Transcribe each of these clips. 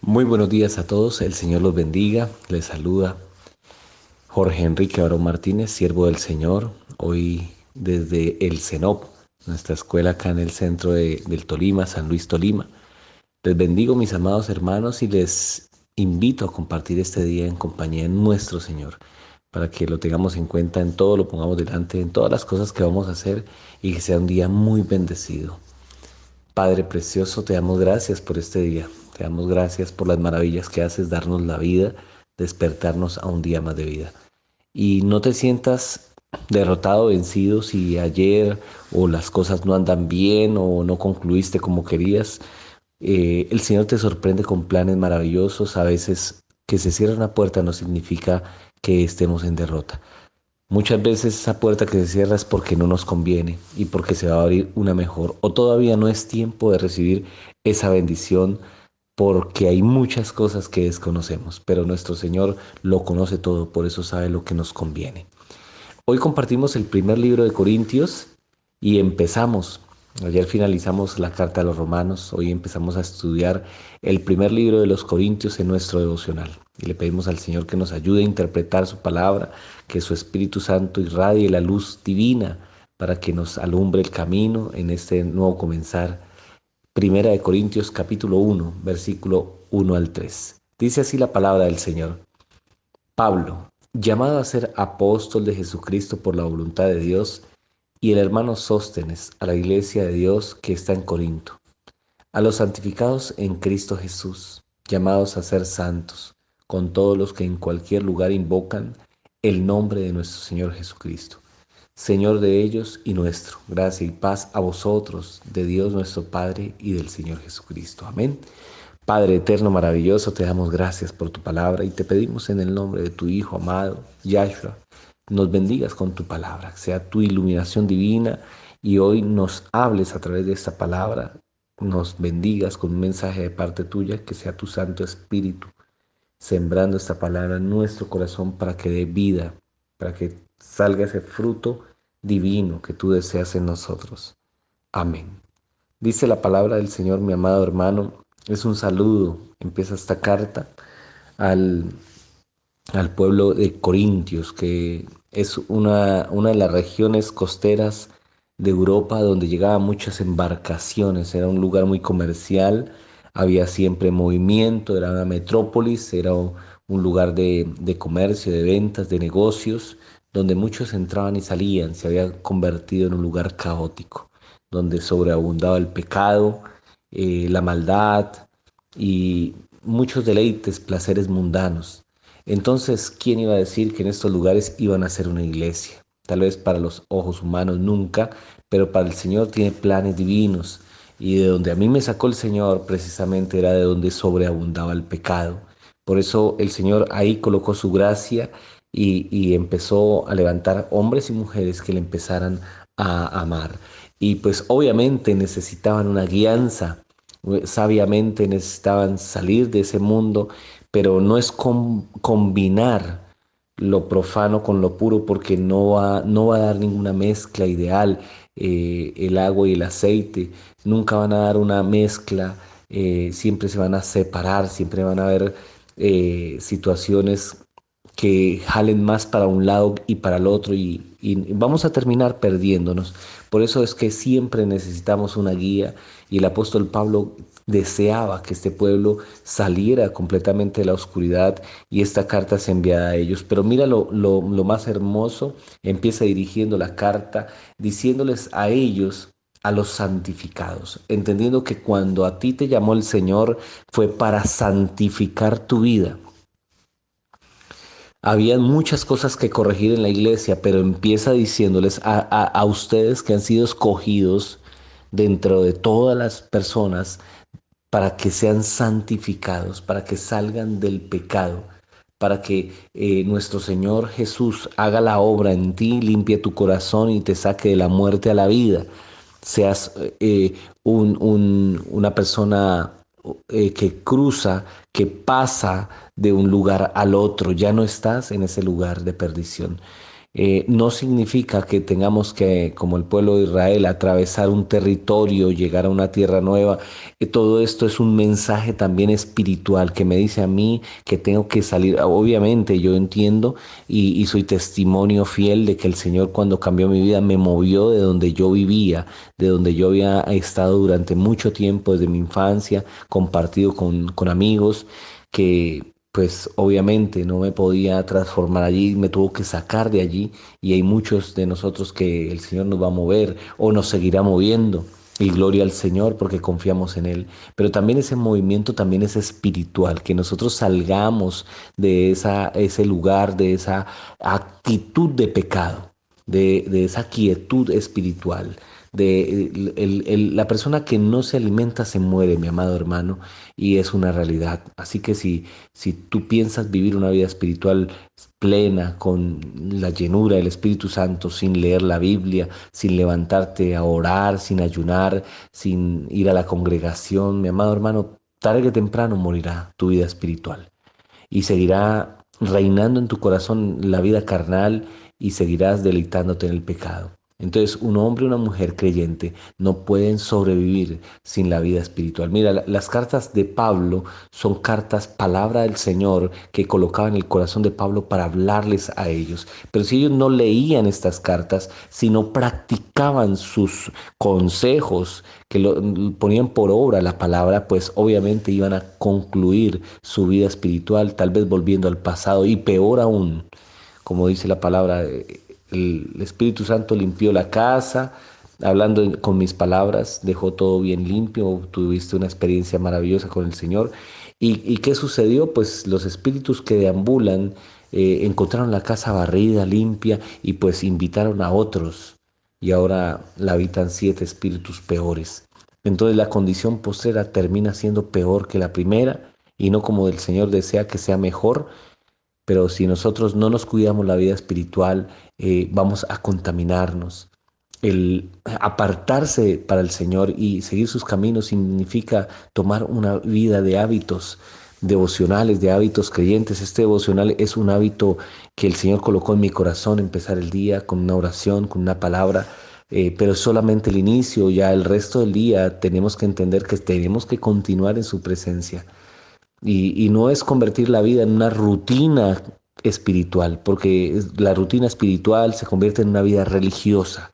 Muy buenos días a todos, el Señor los bendiga. Les saluda Jorge Enrique Abrón Martínez, siervo del Señor, hoy desde el CENOP, nuestra escuela acá en el centro del Tolima, San Luis Tolima. Les bendigo, mis amados hermanos, y les invito a compartir este día en compañía de nuestro Señor, para que lo tengamos en cuenta en todo, lo pongamos delante, en todas las cosas que vamos a hacer y que sea un día muy bendecido. Padre precioso, te damos gracias por este día. Te damos gracias por las maravillas que haces, darnos la vida, despertarnos a un día más de vida. Y no te sientas derrotado, vencido si ayer o las cosas no andan bien o no concluiste como querías. El Señor te sorprende con planes maravillosos. A veces que se cierra una puerta no significa que estemos en derrota. Muchas veces esa puerta que se cierra es porque no nos conviene y porque se va a abrir una mejor. O todavía no es tiempo de recibir esa bendición porque hay muchas cosas que desconocemos. Pero nuestro Señor lo conoce todo, por eso sabe lo que nos conviene. Hoy compartimos el primer libro de Corintios y empezamos. Ayer finalizamos la carta a los Romanos, hoy empezamos a estudiar el primer libro de los Corintios en nuestro devocional. Y le pedimos al Señor que nos ayude a interpretar su palabra, que su Espíritu Santo irradie la luz divina para que nos alumbre el camino en este nuevo comenzar. Primera de Corintios capítulo 1, versículo 1 al 3. Dice así la palabra del Señor. Pablo, llamado a ser apóstol de Jesucristo por la voluntad de Dios, y el hermano Sóstenes a la iglesia de Dios que está en Corinto, a los santificados en Cristo Jesús, llamados a ser santos, con todos los que en cualquier lugar invocan el nombre de nuestro Señor Jesucristo, Señor de ellos y nuestro, gracia y paz a vosotros, de Dios nuestro Padre y del Señor Jesucristo. Amén. Padre eterno, maravilloso, te damos gracias por tu palabra y te pedimos en el nombre de tu Hijo amado, Yahshua, nos bendigas con tu palabra, sea tu iluminación divina y hoy nos hables a través de esta palabra, nos bendigas con un mensaje de parte tuya, que sea tu Santo Espíritu sembrando esta palabra en nuestro corazón para que dé vida, para que salga ese fruto divino que tú deseas en nosotros. Amén. Dice la palabra del Señor, mi amado hermano, es un saludo. Empieza esta carta al, al pueblo de Corintios, que es una de las regiones costeras de Europa donde llegaban muchas embarcaciones. Era un lugar muy comercial, había siempre movimiento, era una metrópolis, era un lugar de comercio, de ventas, de negocios, donde muchos entraban y salían. Se había convertido en un lugar caótico, donde sobreabundaba el pecado, la maldad y muchos deleites, placeres mundanos. Entonces, ¿quién iba a decir que en estos lugares iban a ser una iglesia? Tal vez para los ojos humanos nunca, pero para el Señor tiene planes divinos. Y de donde a mí me sacó el Señor precisamente era de donde sobreabundaba el pecado. Por eso el Señor ahí colocó su gracia y empezó a levantar hombres y mujeres que le empezaran a amar. Y pues obviamente necesitaban una guianza, sabiamente necesitaban salir de ese mundo, pero no es combinar lo profano con lo puro porque no va a dar ninguna mezcla ideal. El agua y el aceite nunca van a dar una mezcla, siempre se van a separar, siempre van a haber situaciones que jalen más para un lado y para el otro y vamos a terminar perdiéndonos. Por eso es que siempre necesitamos una guía y el apóstol Pablo deseaba que este pueblo saliera completamente de la oscuridad y esta carta se enviada a ellos. Pero mira lo más hermoso, empieza dirigiendo la carta diciéndoles a ellos, a los santificados, entendiendo que cuando a ti te llamó el Señor fue para santificar tu vida. Había muchas cosas que corregir en la iglesia, pero empieza diciéndoles a ustedes que han sido escogidos dentro de todas las personas para que sean santificados, para que salgan del pecado, para que nuestro Señor Jesús haga la obra en ti, limpie tu corazón y te saque de la muerte a la vida. Seas una persona que cruza, que pasa de un lugar al otro, ya no estás en ese lugar de perdición. No significa que tengamos que, como el pueblo de Israel, atravesar un territorio, llegar a una tierra nueva. Todo esto es un mensaje también espiritual que me dice a mí que tengo que salir. Obviamente yo entiendo y soy testimonio fiel de que el Señor cuando cambió mi vida me movió de donde yo vivía, de donde yo había estado durante mucho tiempo, desde mi infancia, compartido con amigos que pues obviamente no me podía transformar allí, me tuvo que sacar de allí y hay muchos de nosotros que el Señor nos va a mover o nos seguirá moviendo. Y gloria al Señor porque confiamos en Él. Pero también ese movimiento también es espiritual, que nosotros salgamos de ese lugar, de esa actitud de pecado, de esa quietud espiritual. La persona que no se alimenta se muere, mi amado hermano, y es una realidad. Así que si tú piensas vivir una vida espiritual plena, con la llenura del Espíritu Santo, sin leer la Biblia, sin levantarte a orar, sin ayunar, sin ir a la congregación, mi amado hermano, tarde que temprano morirá tu vida espiritual y seguirá reinando en tu corazón la vida carnal y seguirás deleitándote en el pecado. Entonces, un hombre y una mujer creyente no pueden sobrevivir sin la vida espiritual. Mira, las cartas de Pablo son cartas, palabra del Señor, que colocaba en el corazón de Pablo para hablarles a ellos. Pero si ellos no leían estas cartas, si no practicaban sus consejos, que lo ponían por obra la palabra, pues obviamente iban a concluir su vida espiritual, tal vez volviendo al pasado y peor aún, como dice la palabra, el Espíritu Santo limpió la casa, hablando con mis palabras, dejó todo bien limpio, tuviste una experiencia maravillosa con el Señor. ¿Y qué sucedió? Pues los espíritus que deambulan encontraron la casa barrida, limpia y pues invitaron a otros y ahora la habitan 7 espíritus peores. Entonces la condición postrera termina siendo peor que la primera y no como el Señor desea que sea mejor, pero si nosotros no nos cuidamos la vida espiritual, vamos a contaminarnos. El apartarse para el Señor y seguir sus caminos significa tomar una vida de hábitos devocionales, de hábitos creyentes. Este devocional es un hábito que el Señor colocó en mi corazón, empezar el día con una oración, con una palabra, pero es solamente el inicio, ya el resto del día tenemos que entender que tenemos que continuar en su presencia. Y no es convertir la vida en una rutina espiritual, porque la rutina espiritual se convierte en una vida religiosa.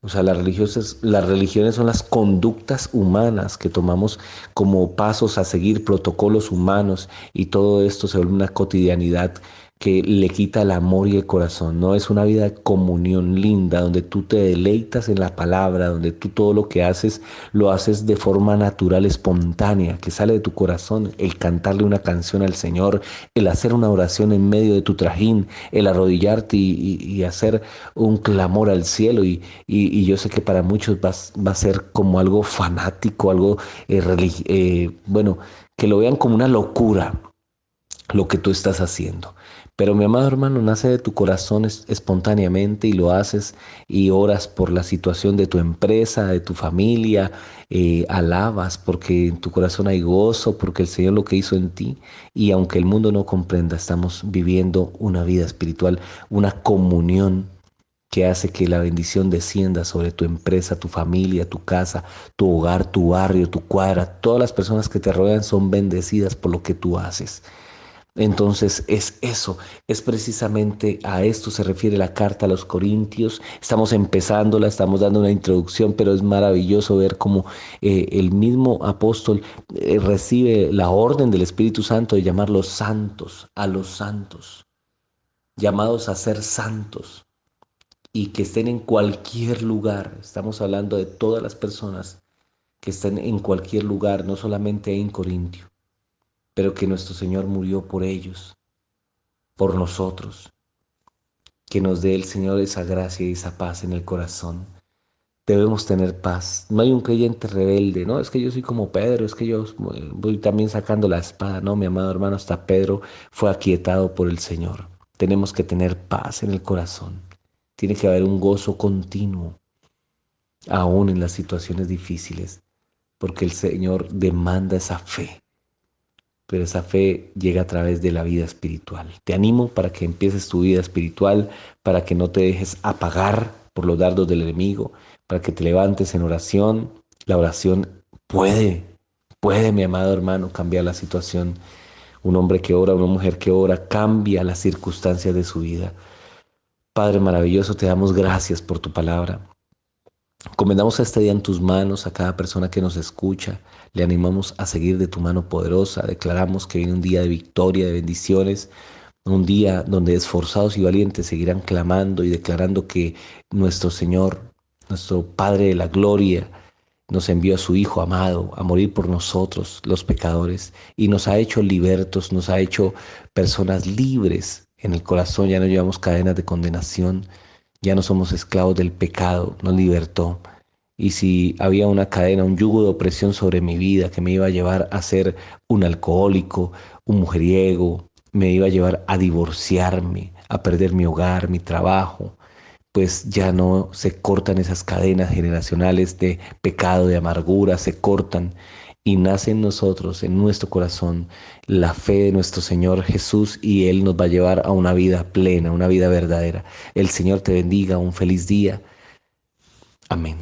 O sea, las religiones son las conductas humanas que tomamos como pasos a seguir, protocolos humanos, y todo esto se vuelve una cotidianidad que le quita el amor y el corazón. No es una vida de comunión linda, donde tú te deleitas en la palabra, donde tú todo lo que haces lo haces de forma natural, espontánea, que sale de tu corazón, el cantarle una canción al Señor, el hacer una oración en medio de tu trajín, el arrodillarte y hacer un clamor al cielo y yo sé que para muchos va a ser como algo fanático, algo, bueno, que lo vean como una locura lo que tú estás haciendo. Pero mi amado hermano, nace de tu corazón espontáneamente y lo haces y oras por la situación de tu empresa, de tu familia, alabas porque en tu corazón hay gozo, porque el Señor lo que hizo en ti y aunque el mundo no comprenda, estamos viviendo una vida espiritual, una comunión que hace que la bendición descienda sobre tu empresa, tu familia, tu casa, tu hogar, tu barrio, tu cuadra. Todas las personas que te rodean son bendecidas por lo que tú haces. Entonces es eso, es precisamente a esto se refiere la carta a los Corintios. Estamos empezándola, estamos dando una introducción, pero es maravilloso ver cómo el mismo apóstol recibe la orden del Espíritu Santo de llamarlos santos, a los santos, llamados a ser santos y que estén en cualquier lugar. Estamos hablando de todas las personas que estén en cualquier lugar, no solamente en Corintio, pero que nuestro Señor murió por ellos, por nosotros. Que nos dé el Señor esa gracia y esa paz en el corazón. Debemos tener paz. No hay un creyente rebelde, no, es que yo soy como Pedro, es que yo voy también sacando la espada. No, mi amado hermano, hasta Pedro fue aquietado por el Señor. Tenemos que tener paz en el corazón. Tiene que haber un gozo continuo, aún en las situaciones difíciles, porque el Señor demanda esa fe. pero esa fe llega a través de la vida espiritual. Te animo para que empieces tu vida espiritual, para que no te dejes apagar por los dardos del enemigo, para que te levantes en oración. La oración puede, puede, mi amado hermano, cambiar la situación. Un hombre que ora, una mujer que ora, cambia las circunstancias de su vida. Padre maravilloso, te damos gracias por tu palabra. Encomendamos este día en tus manos a cada persona que nos escucha. Le animamos a seguir de tu mano poderosa. Declaramos que viene un día de victoria, de bendiciones, un día donde esforzados y valientes seguirán clamando y declarando que nuestro Señor, nuestro Padre de la gloria, nos envió a su Hijo amado a morir por nosotros, los pecadores, y nos ha hecho libertos, nos ha hecho personas libres. En el corazón ya no llevamos cadenas de condenación, ya no somos esclavos del pecado, nos libertó. Y si había una cadena, un yugo de opresión sobre mi vida que me iba a llevar a ser un alcohólico, un mujeriego, me iba a llevar a divorciarme, a perder mi hogar, mi trabajo, pues ya no se cortan esas cadenas generacionales de pecado, de amargura, se cortan y nace en nosotros, en nuestro corazón, la fe de nuestro Señor Jesús y Él nos va a llevar a una vida plena, una vida verdadera. El Señor te bendiga, un feliz día. Amén.